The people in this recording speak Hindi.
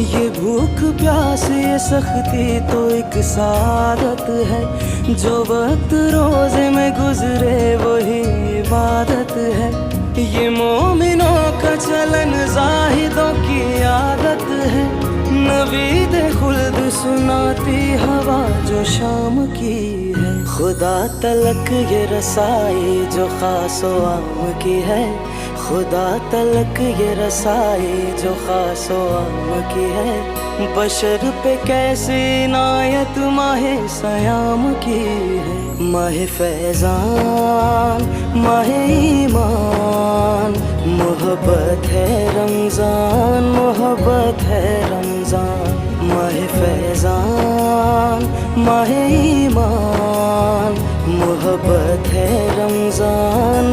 ये भूख प्यास ये सख्ती तो एक सादत है, जो वक्त रोजे में गुजरे वही इबादत है। ये मोमिनों का चलन जाहिदों की आदत है, नवीद खुल्द सुनाती हवा जो शाम की है। खुदा तलक ये रसाई जो खासो आम की है, खुदा तलक ये रसाई जो खासो आम की है। बशर पे कैसी इनायत माहे सयाम की है। माहे फैजान माहे ईमान, मोहब्बत है रमजान, मोहब्बत है रमजान। माहे फैजान माहे ईमान, मोहब्बत है रमजान,